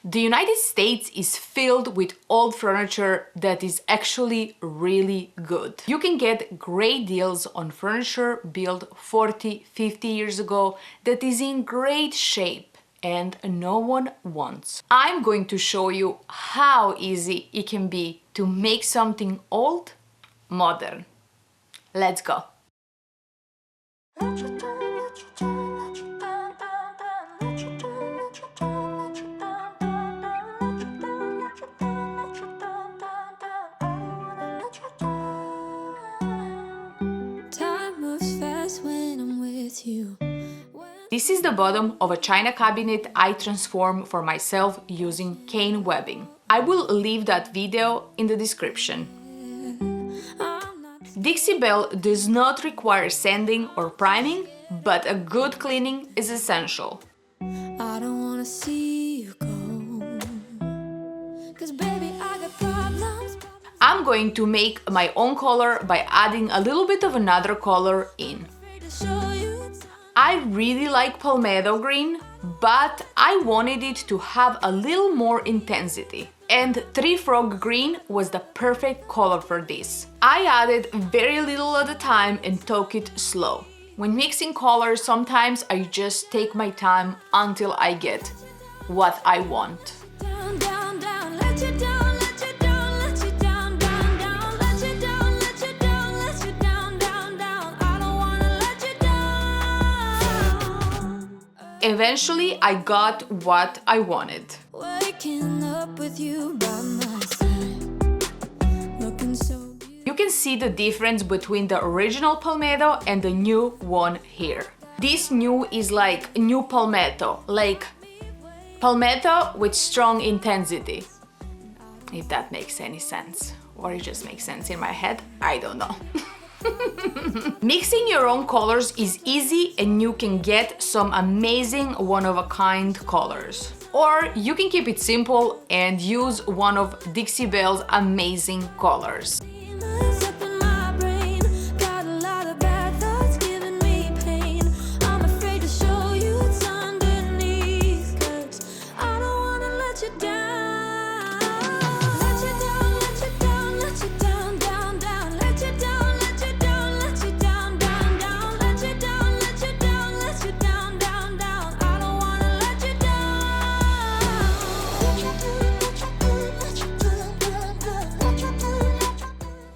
The United States is filled with old furniture that is actually really good. You can get great deals on furniture built 40, 50 years ago that is in great shape and no one wants. I'm going to show you how easy it can be to make something old modern. Let's go. This is the bottom of a china cabinet I transformed for myself using cane webbing. I will leave that video in the description. Dixie Belle does not require sanding or priming, but a good cleaning is essential. I don't wanna see you go, 'cause baby, I got problems. I'm going to make my own color by adding a little bit of another color in. I really like palmetto green, but I wanted it to have a little more intensity. And Tree Frog green was the perfect color for this. I added very little at a time and took it slow. When mixing colors, sometimes I just take my time until I get what I want. Eventually, I got what I wanted. Waking up with you by my side, looking so beautiful. You can see the difference between the original palmetto and the new one here. This new is like new palmetto, like palmetto with strong intensity. If that makes any sense, or it just makes sense in my head, I don't know. Mixing your own colors is easy and you can get some amazing one-of-a-kind colors. Or you can keep it simple and use one of Dixie Belle's amazing colors.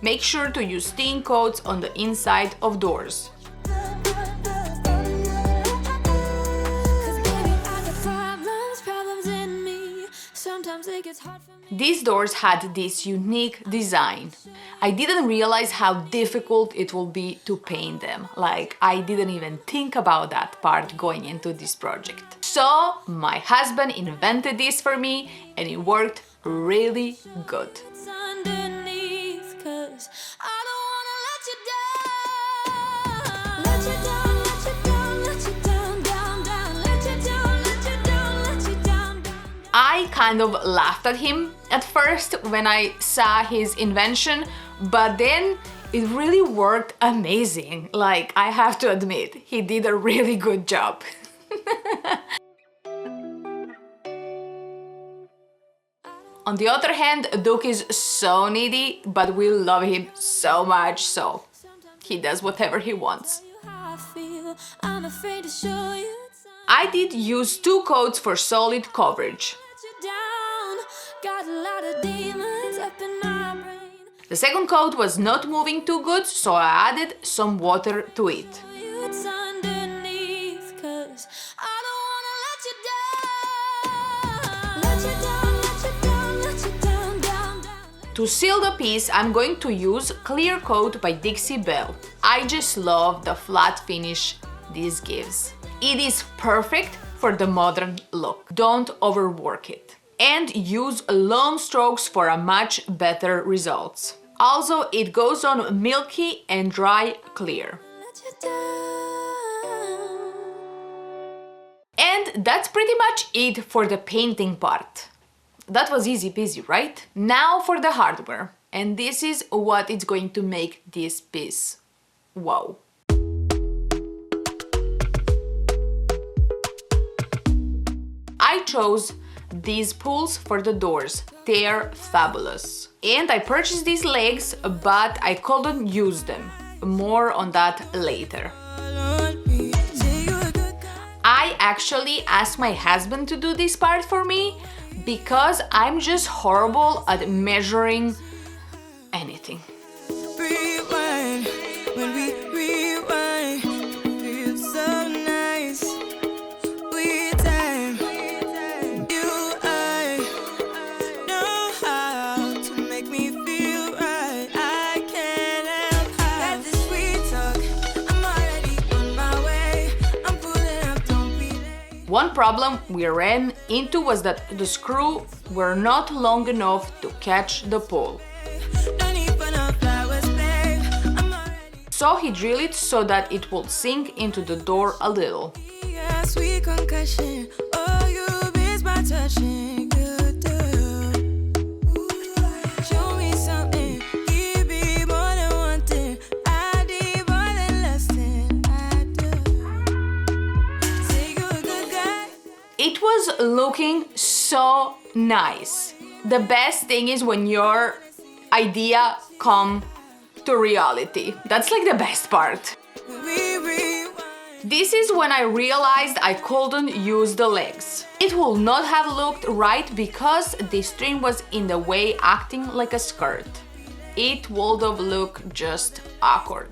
Make sure to use stain coats on the inside of doors. These doors had this unique design. I didn't realize how difficult it will be to paint them. Like, I didn't even think about that part going into this project. So my husband invented this for me and it worked really good. I kind of laughed at him at first when I saw his invention, but then it really worked amazing. Like, I have to admit, he did a really good job. On the other hand, Duke is so needy, but we love him so much, so he does whatever he wants. I did use 2 coats for solid coverage. The second coat was not moving too good, so I added some water to it. To seal the piece, I'm going to use Clear Coat by Dixie Belle. I just love the flat finish this gives. It is perfect for the modern look. Don't overwork it. And use long strokes for a much better results. Also, it goes on milky and dry clear. And that's pretty much it for the painting part. That was easy peasy, right? Now for the hardware. And this is what it's going to make this piece. Wow. I chose these pulls for the doors. They're fabulous. And I purchased these legs, but I couldn't use them. More on that later. I actually asked my husband to do this part for me because I'm just horrible at measuring anything. Rewind, when we rewind, feels so nice. We time, you I know how to make me feel right. I can't help how this sweet talk. I'm already on my way. I'm pulling up, don't be late. One problem we ran into was that the screw were not long enough to catch the pull. Don't need for no flowers, babe. I'm already So he drilled it so that it would sink into the door a little. yeah, sweet concussion. Oh, you miss my touching. You do. Show me something. Give me more than one thing. I need more than less than I do. Say you're a good guy. It was looking so nice. The best thing is when your idea come to reality. That's like the best part. We rewind. This is when I realized I couldn't use the legs. It will not have looked right because the string was in the way, acting like a skirt. It would have looked just awkward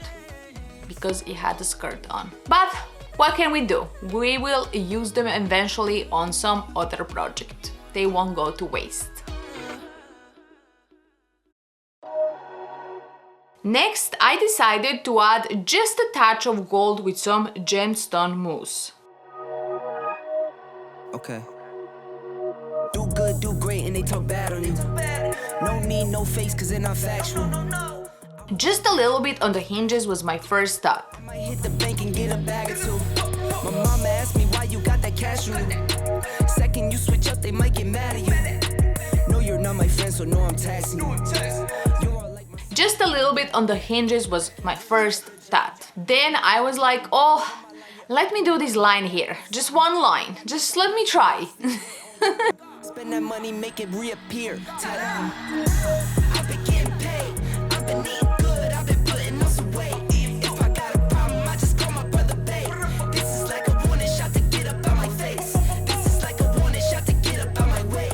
because it had a skirt on. But what can we do? We will use them eventually on some other project. They won't go to waste. Next, I decided to add just a touch of gold with some gemstone mousse. Okay. Do good, do great, and they talk bad on you. No need, no face, cause they're not factual. Just a little bit on the hinges was my first thought. I might hit the bank and get a bag or two. My mama asked me why you got that cash on you. Second you switch up, they might get mad at you. No, you're not my friend, so no, I'm taxing you. You're all like my Just a little bit on the hinges was my first thought. Then I was like, oh, let me do this line here. Just one line. Just let me try. spend that money, make it reappear. Ta-da! I've been getting paid. I've been eating good. I've been putting on some weight. If I got a problem, I just call my brother babe. This is like a warning shot to get up out my face. This is like a warning shot to get up out my way.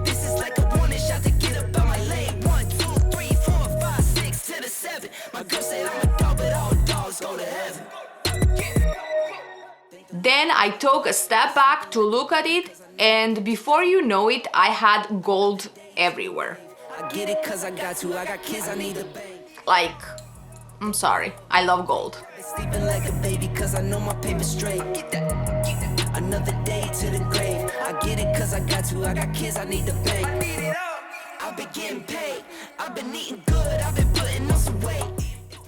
This is like a warning shot to get up out my lane. 1, 2, 3, 4, 5, 6 to the 7. My girl said I'm a dog, but all dogs go to heaven. Then I took a step back to look at it, and before you know it, I had gold everywhere. I get it cause I got to. I got kids, I need to bang. Like, I'm sorry, I love gold. Sleeping like a baby cause I know my paper's straight. Get that. Another day to the grave. I get it cause I got to. I got kids, I need to bang. I need it all. I've been getting paid. I've been eating good. I've been putting on some weight.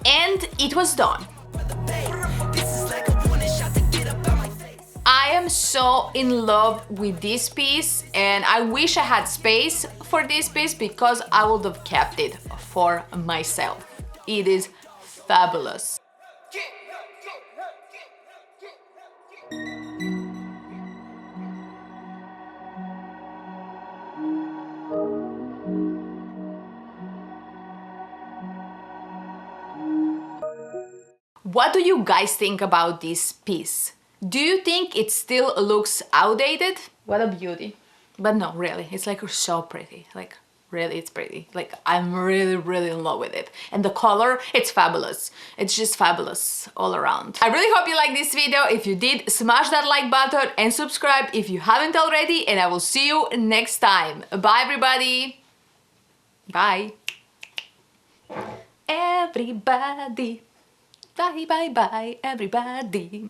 And it was done. Brother babe, this is like a warning shot to get up out my face. I am so in love with this piece, and I wish I had space for this piece because I would have kept it for myself. It is fabulous. What do you guys think about this piece? Do you think it still looks outdated? What a beauty. But no, really, it's like so pretty. Like, really, it's pretty. Like, I'm really, really in love with it. And the color, it's fabulous. It's just fabulous all around. I really hope you liked this video. If you did, smash that like button and subscribe if you haven't already. And I will see you next time. Bye, everybody. Bye. Everybody. Bye, bye, bye, everybody.